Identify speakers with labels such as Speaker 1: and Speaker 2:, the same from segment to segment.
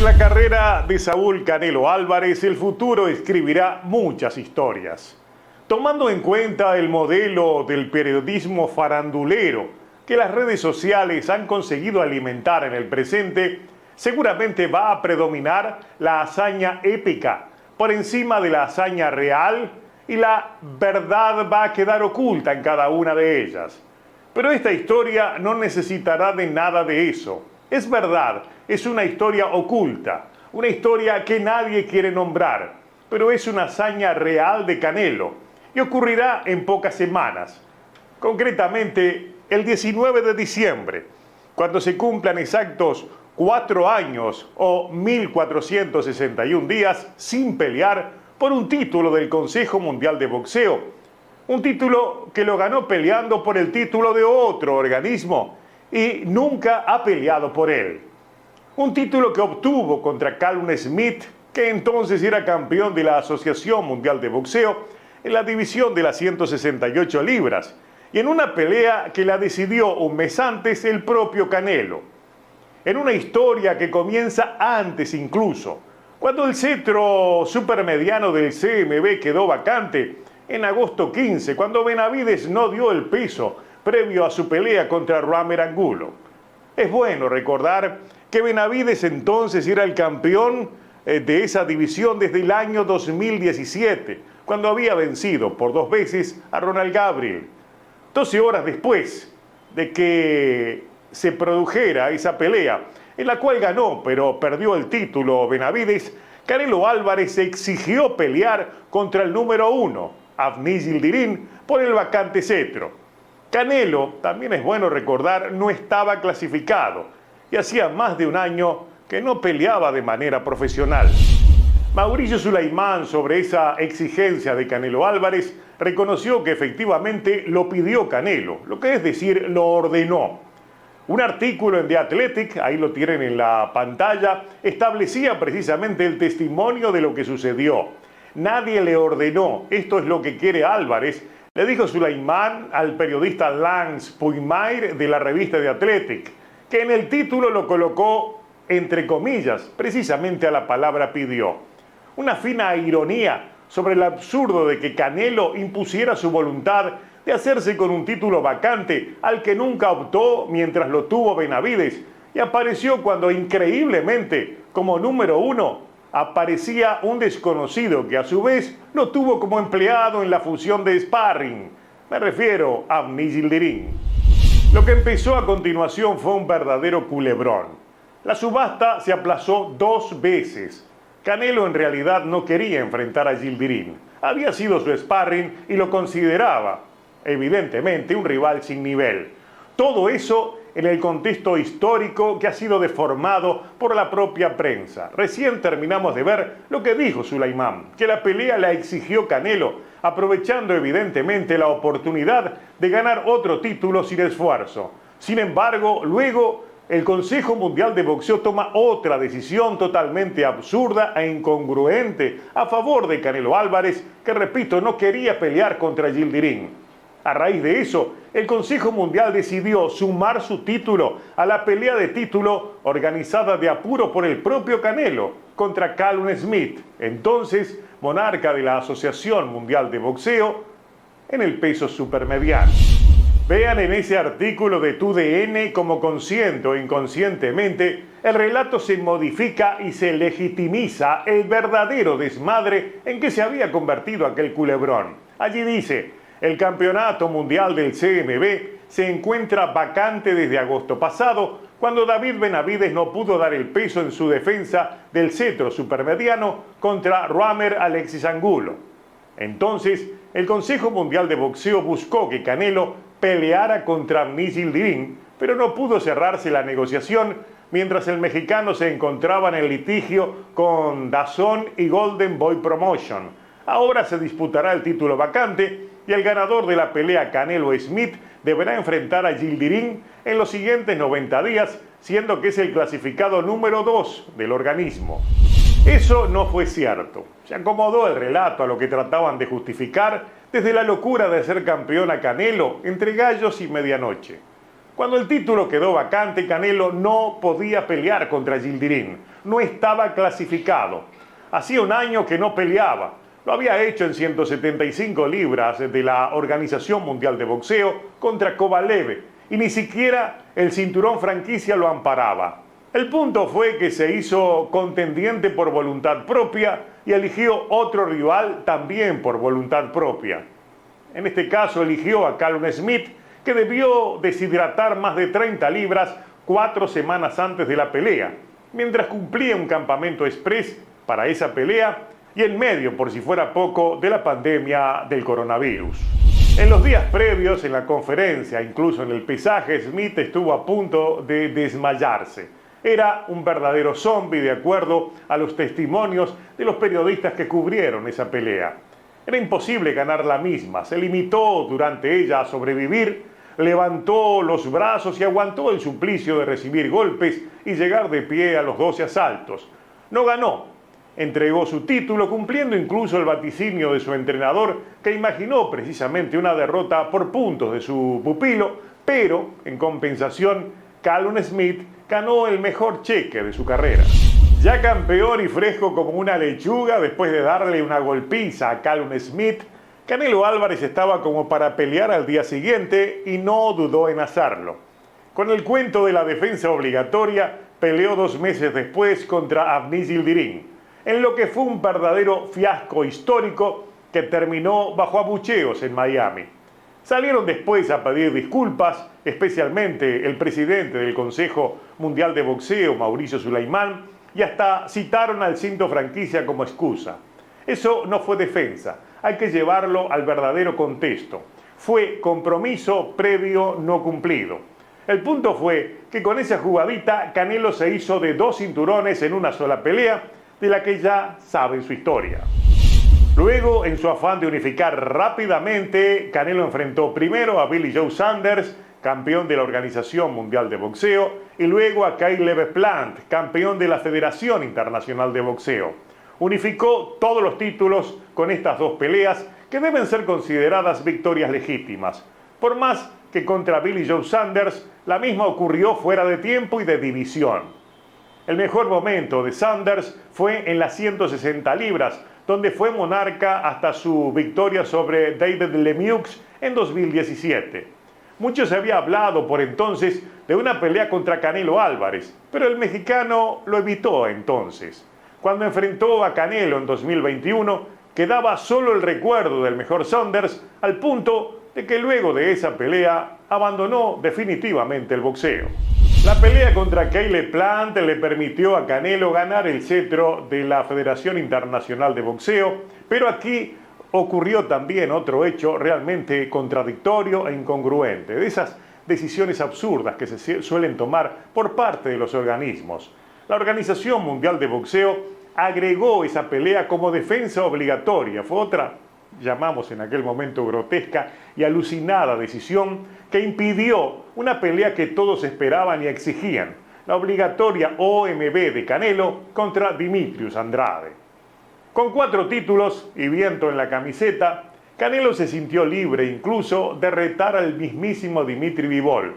Speaker 1: Sobre la carrera de Saúl Canelo Álvarez, el futuro escribirá muchas historias. Tomando en cuenta el modelo del periodismo farandulero que las redes sociales han conseguido alimentar en el presente, seguramente va a predominar la hazaña épica por encima de la hazaña real y la verdad va a quedar oculta en cada una de ellas. Pero esta historia no necesitará de nada de eso. Es verdad, es una historia oculta, una historia que nadie quiere nombrar, pero es una hazaña real de Canelo y ocurrirá en pocas semanas. Concretamente, el 19 de diciembre, cuando se cumplan exactos 4 años o 1461 días sin pelear por un título del Consejo Mundial de Boxeo, un título que lo ganó peleando por el título de otro organismo y nunca ha peleado por él. Un título que obtuvo contra Callum Smith, que entonces era campeón de la Asociación Mundial de Boxeo en la división de las 168 libras, y en una pelea que la decidió un mes antes el propio Canelo. En una historia que comienza antes incluso, cuando el cetro supermediano del CMB quedó vacante en agosto 15, cuando Benavides no dio el peso previo a su pelea contra Roamer Angulo. Es bueno recordar que Benavides entonces era el campeón de esa división desde el año 2017, cuando había vencido por 2 veces a Ronald Gabriel. 12 horas después de que se produjera esa pelea, en la cual ganó pero perdió el título Benavides, Canelo Álvarez exigió pelear contra el número 1, Avni Yildirim, por el vacante cetro. Canelo, también es bueno recordar, no estaba clasificado y hacía más de un año que no peleaba de manera profesional. Mauricio Sulaimán, sobre esa exigencia de Canelo Álvarez, reconoció que efectivamente lo pidió Canelo, lo que es decir, lo ordenó. Un artículo en The Athletic, ahí lo tienen en la pantalla, establecía precisamente el testimonio de lo que sucedió. Nadie le ordenó, esto es lo que quiere Álvarez, le dijo Sulaimán al periodista Lance Puymair de la revista The Athletic, que en el título lo colocó entre comillas, precisamente a la palabra pidió. Una fina ironía sobre el absurdo de que Canelo impusiera su voluntad de hacerse con un título vacante al que nunca optó mientras lo tuvo Benavides y apareció cuando increíblemente como número 1 aparecía un desconocido que a su vez lo tuvo como empleado en la fusión de sparring. Me refiero a Avni Yildirim. Lo que empezó a continuación fue un verdadero culebrón. La subasta se aplazó 2 veces. Canelo en realidad no quería enfrentar a Yildirim. Había sido su sparring y lo consideraba, evidentemente, un rival sin nivel. Todo eso en el contexto histórico que ha sido deformado por la propia prensa. Recién terminamos de ver lo que dijo Sulaimán, que la pelea la exigió Canelo, aprovechando evidentemente la oportunidad de ganar otro título sin esfuerzo. Sin embargo, luego el Consejo Mundial de Boxeo toma otra decisión totalmente absurda e incongruente a favor de Canelo Álvarez, que repito, no quería pelear contra Yildirim. A raíz de eso, el Consejo Mundial decidió sumar su título a la pelea de título organizada de apuro por el propio Canelo contra Callum Smith, entonces monarca de la Asociación Mundial de Boxeo, en el peso supermediano. Vean en ese artículo de TUDN cómo consciente o inconscientemente el relato se modifica y se legitimiza el verdadero desmadre en que se había convertido aquel culebrón. Allí dice: el campeonato mundial del CMB se encuentra vacante desde agosto pasado, cuando David Benavides no pudo dar el peso en su defensa del cetro supermediano contra Roamer Alexis Angulo. Entonces, el Consejo Mundial de Boxeo buscó que Canelo peleara contra Avni Yildirim, pero no pudo cerrarse la negociación mientras el mexicano se encontraba en el litigio con DAZN y Golden Boy Promotion. Ahora se disputará el título vacante y el ganador de la pelea Canelo Smith deberá enfrentar a Yildirim en los siguientes 90 días, siendo que es el clasificado número 2 del organismo. Eso no fue cierto. Se acomodó el relato a lo que trataban de justificar desde la locura de ser campeón a Canelo entre gallos y medianoche. Cuando el título quedó vacante, Canelo no podía pelear contra Yildirim, no estaba clasificado. Hacía un año que no peleaba. Lo había hecho en 175 libras de la Organización Mundial de Boxeo contra Kovalev y ni siquiera el cinturón franquicia lo amparaba. El punto fue que se hizo contendiente por voluntad propia y eligió otro rival también por voluntad propia. En este caso eligió a Callum Smith, que debió deshidratar más de 30 libras 4 semanas antes de la pelea, mientras cumplía un campamento express para esa pelea y en medio, por si fuera poco, de la pandemia del coronavirus. En los días previos, en la conferencia, incluso en el pesaje, Smith estuvo a punto de desmayarse. Era un verdadero zombie, de acuerdo a los testimonios de los periodistas que cubrieron esa pelea. Era imposible ganar la misma, se limitó durante ella a sobrevivir, levantó los brazos y aguantó el suplicio de recibir golpes y llegar de pie a los 12 asaltos. No ganó. Entregó su título cumpliendo incluso el vaticinio de su entrenador, que imaginó precisamente una derrota por puntos de su pupilo, pero en compensación Callum Smith ganó el mejor cheque de su carrera. Ya campeón y fresco como una lechuga después de darle una golpiza a Callum Smith, Canelo Álvarez estaba como para pelear al día siguiente y no dudó en hacerlo. Con el cuento de la defensa obligatoria, peleó 2 meses después contra Avni Yildirim, en lo que fue un verdadero fiasco histórico que terminó bajo abucheos en Miami. Salieron después a pedir disculpas, especialmente el presidente del Consejo Mundial de Boxeo, Mauricio Sulaimán, y hasta citaron al cinto franquicia como excusa. Eso no fue defensa, hay que llevarlo al verdadero contexto. Fue compromiso previo no cumplido. El punto fue que con esa jugadita Canelo se hizo de 2 cinturones en una sola pelea, de la que ya saben su historia. Luego, en su afán de unificar rápidamente, Canelo enfrentó primero a Billy Joe Saunders, campeón de la Organización Mundial de Boxeo, y luego a Caleb Plant, campeón de la Federación Internacional de Boxeo. Unificó todos los títulos con estas 2 peleas, que deben ser consideradas victorias legítimas. Por más que contra Billy Joe Saunders, la misma ocurrió fuera de tiempo y de división. El mejor momento de Saunders fue en las 160 libras, donde fue monarca hasta su victoria sobre David Lemieux en 2017. Mucho se había hablado por entonces de una pelea contra Canelo Álvarez, pero el mexicano lo evitó entonces. Cuando enfrentó a Canelo en 2021, quedaba solo el recuerdo del mejor Saunders, al punto de que luego de esa pelea abandonó definitivamente el boxeo. La pelea contra Caleb Plant le permitió a Canelo ganar el cetro de la Federación Internacional de Boxeo, pero aquí ocurrió también otro hecho realmente contradictorio e incongruente, de esas decisiones absurdas que se suelen tomar por parte de los organismos. La Organización Mundial de Boxeo agregó esa pelea como defensa obligatoria. Fue otra, llamamos en aquel momento, grotesca y alucinada decisión que impidió una pelea que todos esperaban y exigían, la obligatoria OMB de Canelo contra Dimitrius Andrade. Con 4 títulos y viento en la camiseta, Canelo se sintió libre incluso de retar al mismísimo Dimitri Bivol,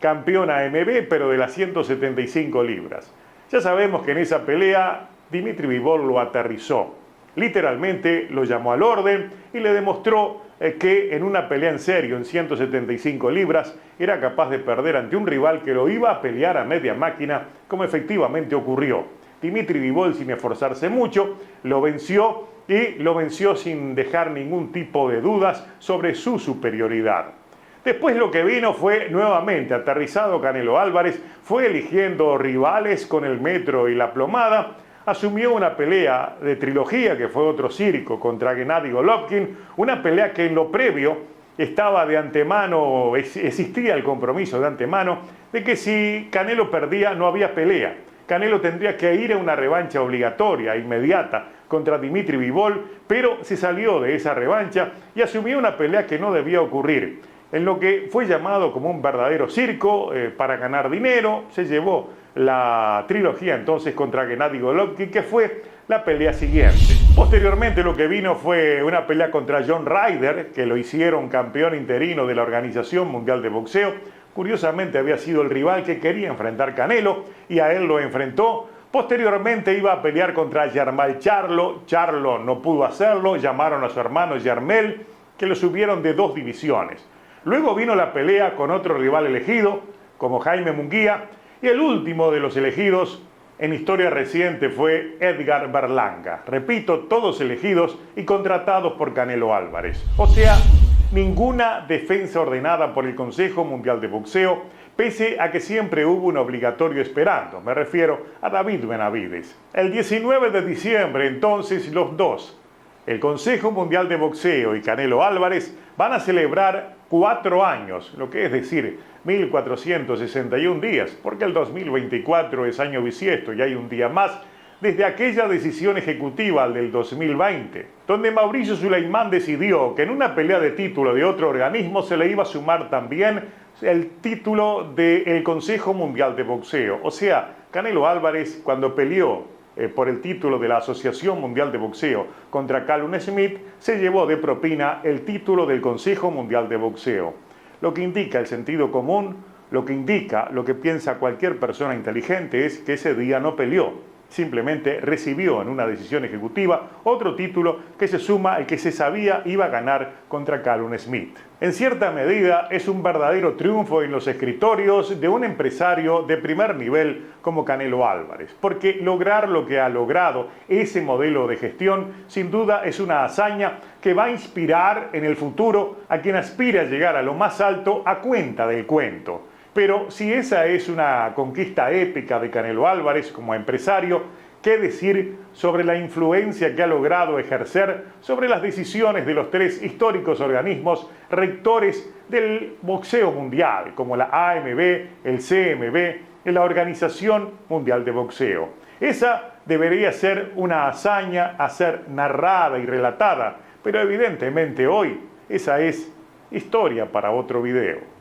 Speaker 1: campeón AMB pero de las 175 libras. Ya sabemos que en esa pelea Dimitri Bivol lo aterrizó. Literalmente lo llamó al orden y le demostró que en una pelea en serio en 175 libras era capaz de perder ante un rival que lo iba a pelear a media máquina, como efectivamente ocurrió. Dimitri Bivol, sin esforzarse mucho, lo venció y lo venció sin dejar ningún tipo de dudas sobre su superioridad. Después lo que vino fue nuevamente aterrizado Canelo Álvarez, fue eligiendo rivales con el metro y la plomada, asumió una pelea de trilogía que fue otro circo contra Gennady Golovkin, una pelea que en lo previo estaba de antemano, existía el compromiso de antemano de que si Canelo perdía no había pelea. Canelo tendría que ir a una revancha obligatoria, inmediata, contra Dimitri Bivol, pero se salió de esa revancha y asumió una pelea que no debía ocurrir. En lo que fue llamado como un verdadero circo para ganar dinero, se llevó la trilogía entonces contra Gennady Golovkin, que fue la pelea siguiente. Posteriormente lo que vino fue una pelea contra John Ryder, que lo hicieron campeón interino de la Organización Mundial de Boxeo, Curiosamente había sido el rival que quería enfrentar Canelo y a él lo enfrentó. Posteriormente iba a pelear contra Jermall Charlo. Charlo no pudo hacerlo, llamaron a su hermano Jermell, que lo subieron de 2 divisiones. Luego vino la pelea con otro rival elegido, como Jaime Munguía, y el último de los elegidos en historia reciente fue Edgar Berlanga. Repito, todos elegidos y contratados por Canelo Álvarez. O sea, ninguna defensa ordenada por el Consejo Mundial de Boxeo, pese a que siempre hubo un obligatorio esperando. Me refiero a David Benavides. El 19 de diciembre, entonces, los dos, el Consejo Mundial de Boxeo y Canelo Álvarez, van a celebrar 4 años, lo que es decir, 1461 días, porque el 2024 es año bisiesto y hay un día más, desde aquella decisión ejecutiva del 2020, donde Mauricio Sulaimán decidió que en una pelea de título de otro organismo se le iba a sumar también el título del Consejo Mundial de Boxeo. O sea, Canelo Álvarez, cuando peleó por el título de la Asociación Mundial de Boxeo contra Callum Smith, se llevó de propina el título del Consejo Mundial de Boxeo. Lo que indica el sentido común, lo que indica, lo que piensa cualquier persona inteligente es que ese día no peleó. Simplemente recibió en una decisión ejecutiva otro título que se suma al que se sabía iba a ganar contra Callum Smith. En cierta medida es un verdadero triunfo en los escritorios de un empresario de primer nivel como Canelo Álvarez, porque lograr lo que ha logrado ese modelo de gestión sin duda es una hazaña que va a inspirar en el futuro a quien aspire a llegar a lo más alto a cuenta del cuento. Pero si esa es una conquista épica de Canelo Álvarez como empresario, ¿qué decir sobre la influencia que ha logrado ejercer sobre las decisiones de los 3 históricos organismos rectores del boxeo mundial, como la AMB, el CMB y la Organización Mundial de Boxeo? Esa debería ser una hazaña a ser narrada y relatada, pero evidentemente hoy esa es historia para otro video.